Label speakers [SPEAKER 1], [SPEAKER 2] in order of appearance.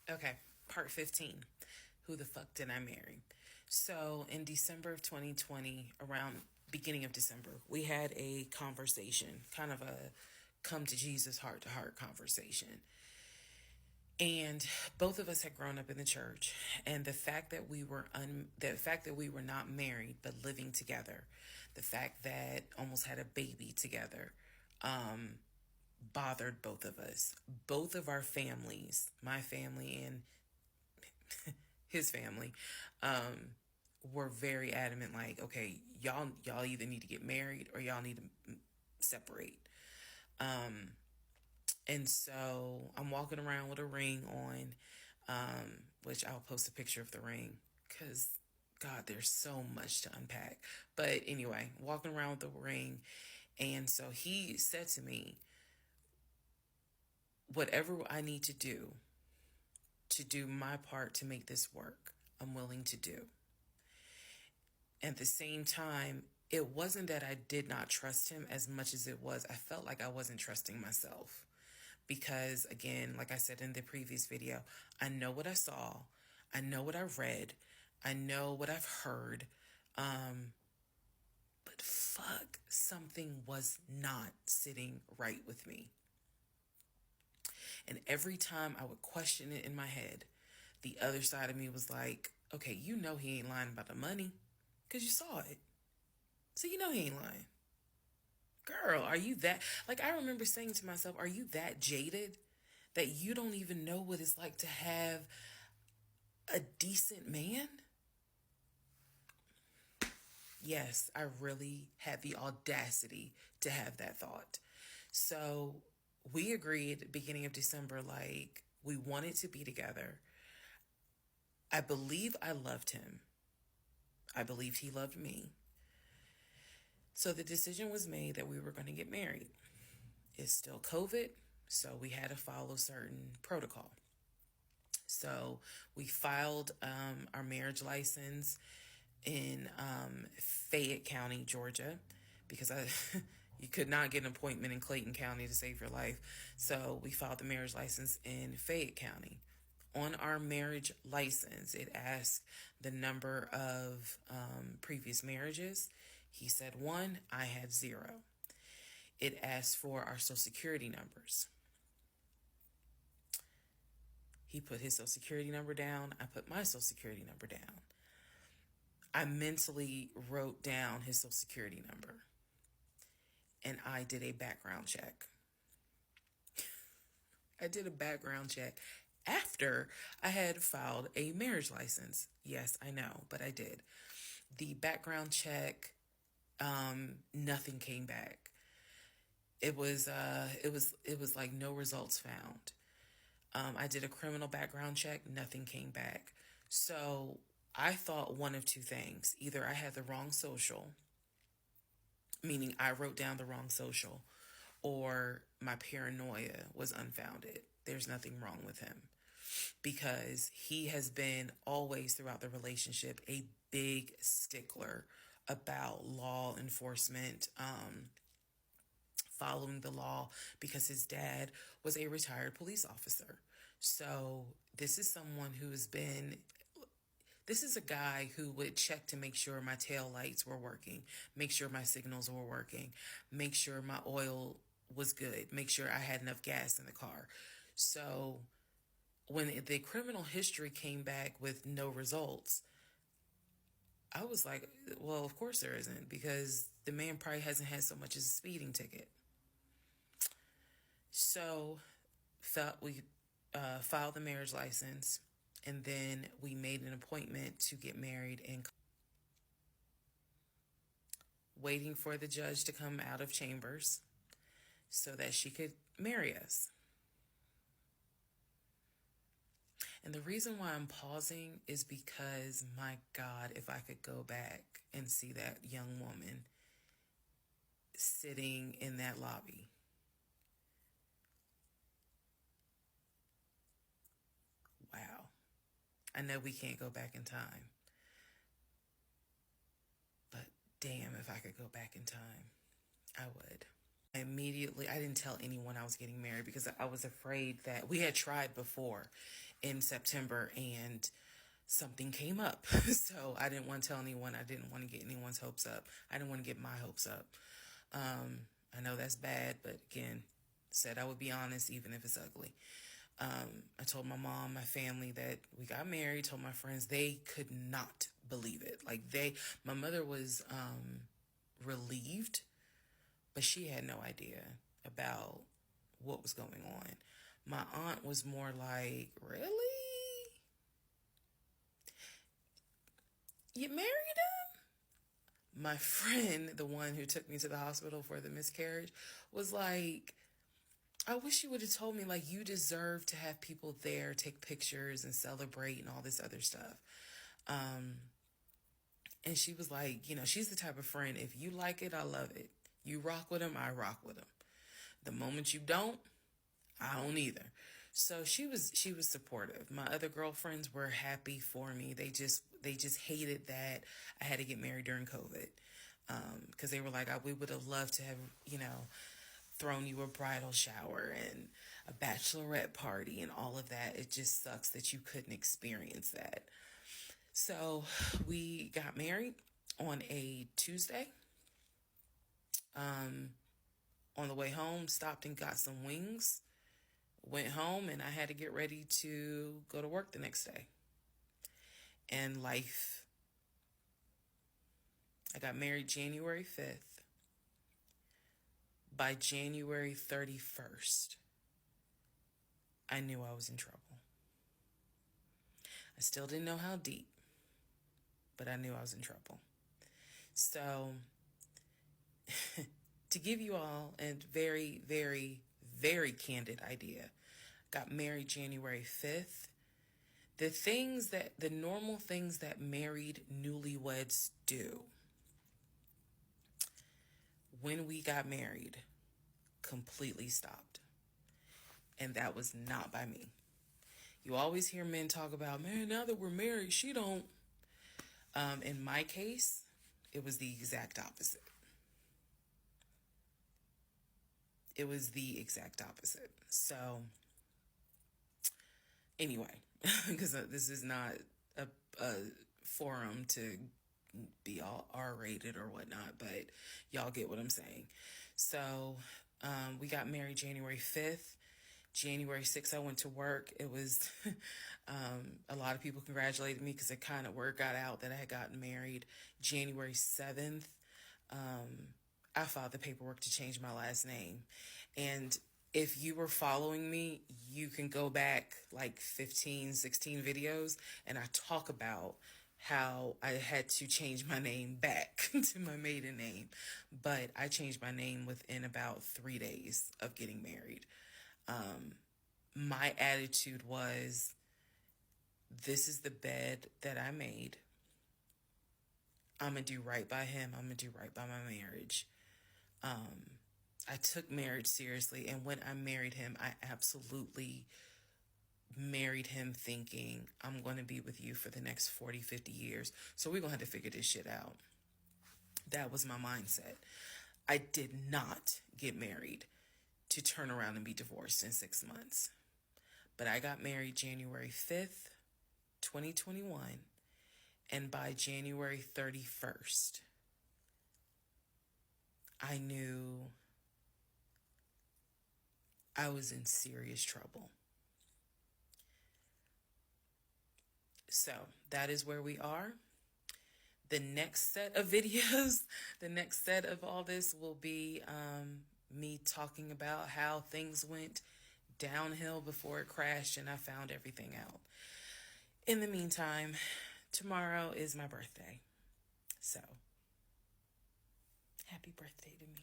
[SPEAKER 1] Okay, part 15. Who the fuck did I marry? So, in December of 2020, around beginning of December, we had a conversation, kind of a come to Jesus heart to heart conversation. And both of us had grown up in the church, and the fact that we were not married but living together, the fact that almost had a baby together, bothered both of us. Both of our families, my family and his family, were very adamant, like, okay, y'all either need to get married or y'all need to separate. And so I'm walking around with a ring on, which I'll post a picture of the ring because, God, there's so much to unpack. But anyway, walking around with the ring. And so he said to me, whatever I need to do my part to make this work, I'm willing to do. At the same time, it wasn't that I did not trust him as much as it was I felt like I wasn't trusting myself. Because, again, like I said in the previous video, I know what I saw, I know what I read, I know what I've heard, but fuck, something was not sitting right with me. And every time I would question it in my head, the other side of me was like, okay, you know he ain't lying about the money because you saw it. So you know he ain't lying. Girl, are you that... Like, I remember saying to myself, are you that jaded that you don't even know what it's like to have a decent man? Yes, I really had the audacity to have that thought. So we agreed beginning of December, like, we wanted to be together. I believe I loved him. I believed he loved me. So the decision was made that we were going to get married. It's still COVID, so we had to follow certain protocol. So we filed our marriage license in Fayette County, Georgia, because you could not get an appointment in Clayton County to save your life. So we filed the marriage license in Fayette County. On our marriage license, it asked the number of previous marriages. He said 1, I had 0. It asked for our social security numbers. He put his social security number down. I put my social security number down. I mentally wrote down his social security number. And I did a background check. I did a background check after I had filed a marriage license. Yes, I know, but I did. The background check, nothing came back. It was like no results found. I did a criminal background check, nothing came back. So I thought one of two things. Either I had the wrong social, meaning I wrote down the wrong social, or my paranoia was unfounded. There's nothing wrong with him because he has been always throughout the relationship a big stickler about law enforcement, following the law, because his dad was a retired police officer. So this is someone who has been... This is a guy who would check to make sure my tail lights were working, make sure my signals were working, make sure my oil was good, make sure I had enough gas in the car. So when the criminal history came back with no results, I was like, well, of course there isn't, because the man probably hasn't had so much as a speeding ticket. So we filed the marriage license, and then we made an appointment to get married, and waiting for the judge to come out of chambers so that she could marry us. And the reason why I'm pausing is because, my God, if I could go back and see that young woman sitting in that lobby. Wow. I know we can't go back in time, but damn, if I could go back in time, I would. I didn't tell anyone I was getting married because I was afraid that we had tried before. in September, and something came up. So I didn't want to tell anyone. I didn't want to get anyone's hopes up. I didn't want to get my hopes up. I know that's bad, but again, said I would be honest even if it's ugly. I told my mom, my family that we got married, told my friends. They could not believe it. Like my mother was relieved, but she had no idea about what was going on. My aunt was more like, really? You married him? My friend, the one who took me to the hospital for the miscarriage, was like, I wish you would have told me, like, you deserve to have people there, take pictures and celebrate and all this other stuff. And she was like, she's the type of friend, if you like it, I love it. You rock with him, I rock with him. The moment you don't, I don't either. So she was supportive. My other girlfriends were happy for me. They just hated that I had to get married during COVID. Because they were like, we would have loved to have, thrown you a bridal shower and a bachelorette party and all of that. It just sucks that you couldn't experience that. So we got married on a Tuesday. On the way home, stopped and got some wings. Went home, and I had to get ready to go to work the next day. And life. I got married January 5th. By January 31st, I knew I was in trouble. I still didn't know how deep, but I knew I was in trouble. So, to give you all a very, very, very candid idea, got married January 5th. The normal things that married newlyweds do when we got married completely stopped. And that was not by me. You always hear men talk about, man, now that we're married, she don't. In my case, it was the exact opposite. It was the exact opposite. So, anyway, because this is not a forum to be all R-rated or whatnot, but y'all get what I'm saying. So, we got married January 5th. January 6th, I went to work. It was, a lot of people congratulated me because it kind of word got out that I had gotten married. January 7th, I filed the paperwork to change my last name. And if you were following me, you can go back like 15, 16 videos, and I talk about how I had to change my name back to my maiden name. But I changed my name within about 3 days of getting married. My attitude was, this is the bed that I made. I'm going to do right by him. I'm going to do right by my marriage. I took marriage seriously. And when I married him, I absolutely married him thinking, I'm going to be with you for the next 40, 50 years. So we're going to have to figure this shit out. That was my mindset. I did not get married to turn around and be divorced in 6 months. But I got married January 5th, 2021. And by January 31st, I knew I was in serious trouble. So that is where we are. The next set of videos, the next set of all this will be me talking about how things went downhill before it crashed and I found everything out. In the meantime, tomorrow is my birthday. So, happy birthday to me.